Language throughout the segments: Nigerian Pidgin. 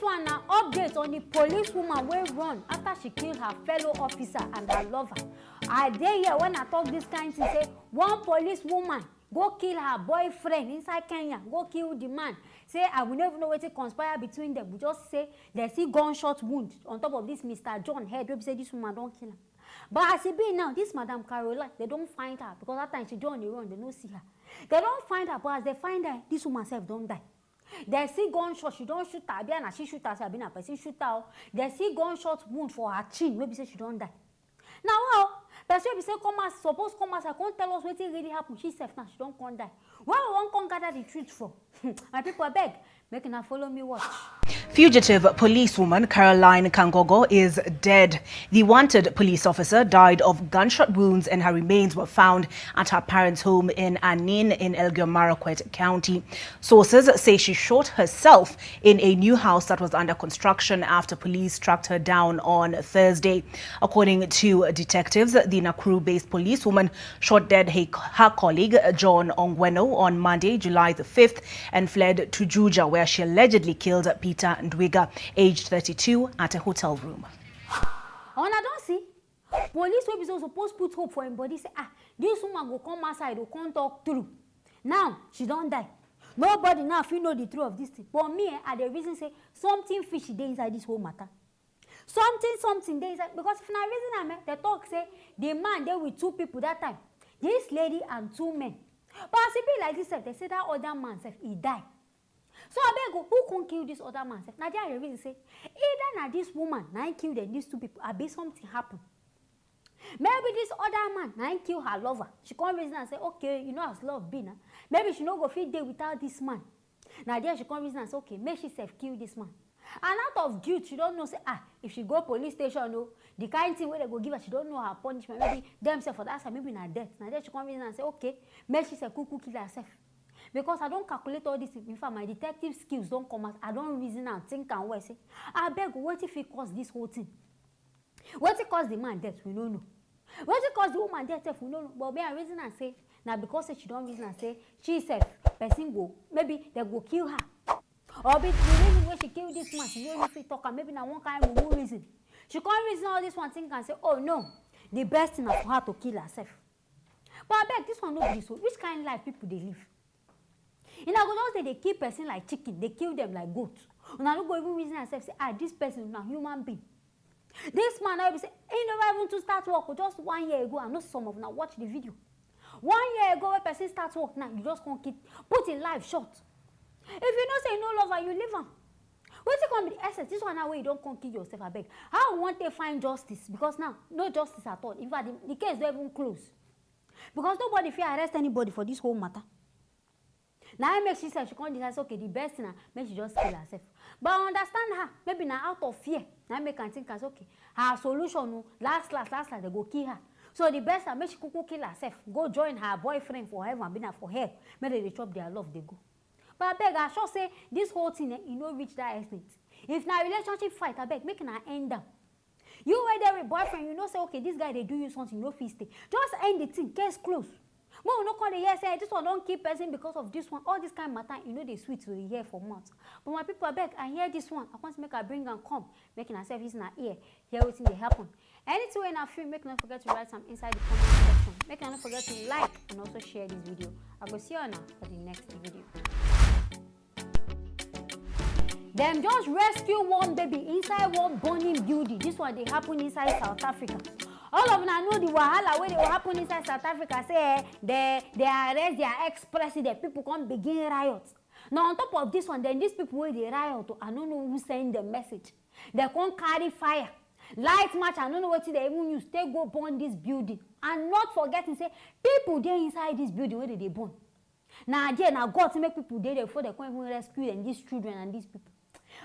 one now update on the policewoman wey run after she killed her fellow officer and her lover. I dey here when I talk this kind thing say one policewoman go kill her boyfriend inside Kenya, go kill the man. Say I will never know wetin conspire between them. We just say they see gunshot wound on top of this Mr. John head. We say this woman don't kill him. But as it be now, this Madam Caroline, they don't find her because that time she do on the run, they don't see her. They don't find her, but as they find her, this woman self don't die. They see gunshot, she don't shoot her. Biana, she shoot herself, Biana, person shoot her. They see gunshot wound for her chin. Maybe say she don't die. Now, well, person be say come as suppose come as I can't tell us what really happened. She self now she don't come die. Where we won't come gather the truth from? My people beg, make her follow me watch. Fugitive policewoman Caroline Kangogo is dead. The wanted police officer died of gunshot wounds and her remains were found at her parents' home in Anin in Elgeyo Marakwet County. Sources say she shot herself in a new house that was under construction after police tracked her down on Thursday. According to detectives, the Nakuru-based policewoman shot dead her colleague John Ongweno on Monday, July the 5th, and fled to Juja, where she allegedly killed Peter Ndwiga, aged 32, at a hotel room. And I don't see. Police will be supposed to put hope for him, but they say, this woman will come outside, will come talk through. Now, she don't die. Nobody now feel know the truth of this thing. But me, at the reason say, something fishy there inside this whole matter. Something there inside. Because if na reason they talk say, the man there with two people that time. This lady and two men. But as it be like this, they say that other man, he died. So I beg, who can kill this other man? Now they reason say, either na this woman, na kill them, these two people, I be something happen. Maybe this other man, na kill her lover. She come reason and say, okay, you know as love be now. Maybe she no go fit day without this man. Now there she come reason and say, okay, make she self kill this man. And out of guilt, she don't know say, if she go police station, no, the kind thing where they go give her, she don't know her punishment. Maybe themselves for that side, maybe na death. Now there she come reason and say, okay, make she self kill herself. Because I don't calculate all this. In fact, my detective skills don't come out. I don't reason and think and well say, I beg, what if it caused this whole thing? What if it caused the man death? We don't know. What if it caused the woman death? We don't know. But me, I reason and say, now because she don't reason and say, she said, person go, maybe they go kill her. Or be the reason where she killed this man, she don't even talk, and maybe now one kind of reason. She can't reason all this one thing and say, oh no, the best thing is for her to kill herself. But I beg, this one not be so. Which kind of life people they live? In Agodos, they kill person like chicken, they kill them like goat. And I don't go even reason myself say, this person is not a human being. This man, I will say, he never even to start work just 1 year ago. I know some of now watch the video. 1 year ago, when person starts work now, you just can't keep put in life short. If you don't say no lover, you leave him. What's it going to be the essence? This one now way you don't come kill yourself, I beg. How want to find justice? Because now, no justice at all. In fact, the case don't even close. Because nobody fear arrest anybody for this whole matter. Now I make she say she can't decide, okay, the best thing make she just kill herself. But I understand her. Maybe now out of fear. Now I make her think as okay. Her solution no, last, they go kill her. So the best make she could kill herself. Go join her boyfriend for heaven, be for her. Maybe they chop their love, they go. But I beg, I sure say this whole thing, you know, reach that extent. If now relationship fight, I beg, make her end down. You were there with boyfriend, you know, say, okay, this guy, they do you something, no feast. Just end the thing, case close. More no call the year say this one don't keep person because of this one. All this kind of matter, you know they sweet to the ear for months. But my people, I beg, I hear this one. I want to make her bring and come, making herself in her ear, hear everything they happen. Anything when I feel, make not forget to write some inside the comment section. Make not forget to like and also share this video. I will see you now for the next video. Them just rescue one baby inside one burning building. This one they happen inside South Africa. All of them know the wahala where they will happen inside South Africa. Say they arrest their ex-president. People come begin riots. Now on top of this one, then these people where they riot, I don't know who send the message. They can't carry fire. Light match, I don't know what they even use. They go burn this building. And not forgetting, say, people there inside this building, where they burn. Now again, now God to make people there before they can't even rescue them, these children and these people.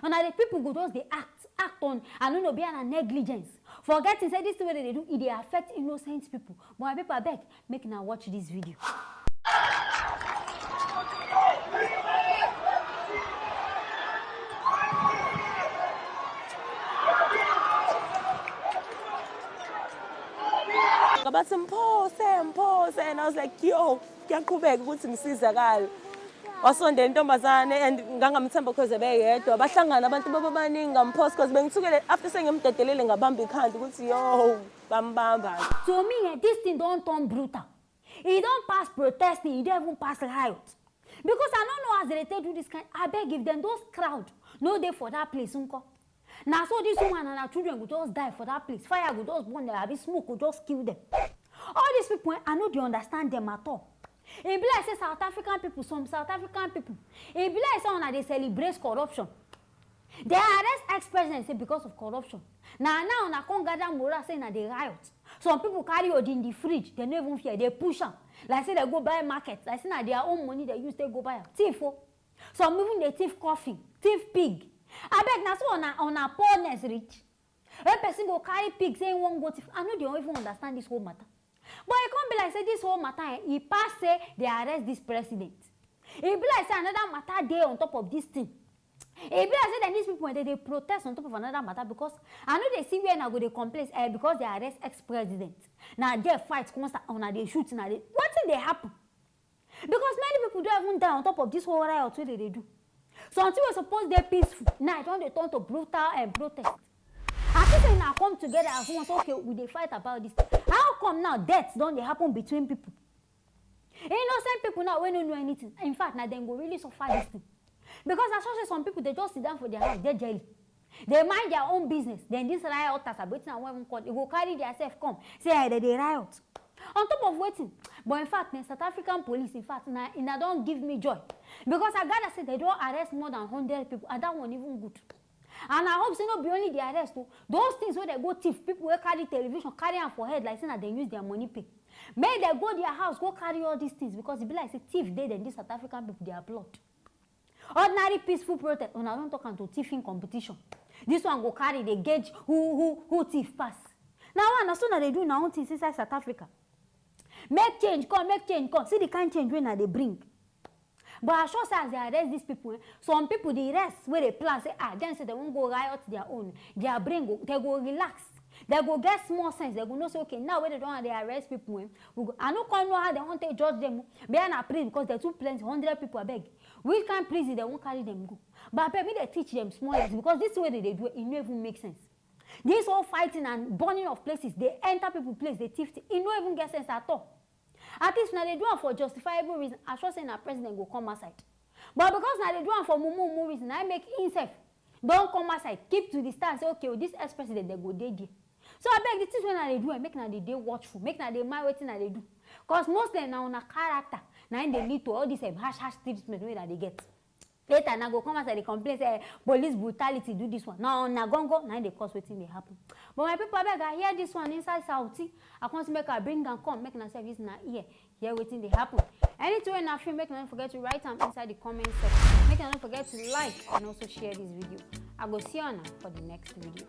And now the people go just they act on, I don't know, be a negligence. Forgetting, say this is what they do, it affect innocent people. But my people, I beg, make now watch this video. But some pause, and I was like, yo, can't go back, go to Mrs. Zagal. wasondela intombazane and ngangamthemba because ebeyedwa bahlangana abantu babaningi ngampost because bengithukele after sengimdedelele ngabamba ikhanda ukuthi yo bambamba. To me, this thing don't turn brutal. It don't pass protesting, it don't even pass riot. Because I don't know as they do this kind. I beg if them those crowd no day for that place, unko. Now so this woman and her children would just die for that place. Fire would just burn them, have smoke would just kill them. All these people, I know they understand them at all. It be like say South African people, some South African people. It be like someone that they celebrate corruption. They arrest ex-presidents because of corruption. Now I can't gather moral saying that they riot. Some people carry it in the fridge. They don't even fear. They push them. Like say they go buy market. Like say that their own money they use they go buy. Thief. Some even they thief coffee, thief pig. I beg now so on a poorness rich. A person go carry pig saying won't go thief. I know they don't even understand this whole matter. But it can't be like say this whole matter. He pass say they arrest this president. It be like say another matter there on top of this thing. It be like say that these people they protest on top of another matter because I know they see where now go they complain because they arrest ex-president. Now they fight constant now they shoot now they what thing they happen? Because many people don't even die on top of this whole riot what they do. So until we're supposed they're peaceful, now don't they turn to brutal and protest. I think now come together as one say okay we they fight about this. How come now deaths don't they happen between people? Innocent people now when don't know anything. In fact now they go really suffer this thing. Because I saw some people they just sit down for their house, they're jelly. They mind their own business. Then this rioters are waiting and when they go carry themselves come. Say hey, they riot. On top of waiting. But in fact, the South African police, in fact, now don't give me joy. Because I gotta say they don't arrest more than 100 people, and that one even good. And I hope say not be only the arrest too. Those things where they go thief, people will carry television, carry them for head, like saying that they use their money pay. May they go their house, go carry all these things because it be like say thief they then these South African people they are blood. Ordinary peaceful protest, when I don't talk into thieving competition. This one go carry the gauge who thief pass. Now one as soon as they do now things inside South Africa. Make change come. See the kind change when they bring. But as sure as they arrest these people, some people the rest where they plan say then say they won't go riot their own. Their brain they go relax. They go get small sense. They go know say okay now when they don't they arrest people, we go. I no can't know how they want to judge them. They are not prison because they're too plenty 100 people I beg. Which kind of prison they won't carry them go. But maybe they teach them small lessons because this way they do it don't even make sense. This whole fighting and burning of places, they enter people place, they thief. It don't even get sense at all. At least now they do it for justifiable reason. I sure say now president go come outside. But because now they do it for mumu reason, I make himself don't come outside. Keep to the stand. Say okay, well, this ex-president they go dead there. So I beg the things when they do, make now they watchful, make now they mind waiting that they do. Because most of them now on a character, now they lead to all this hash treatment way that they get. Later now go come outside they complain say police brutality do this one. Now gongo now they cause waiting they happen. But my people beg I hear this one inside Saudi. I can't make a bring and come make na service na here waiting they happen. Anything when I feel make don't forget to write them inside the comment section. Make don't forget to like and also share this video. I go see you now for the next video.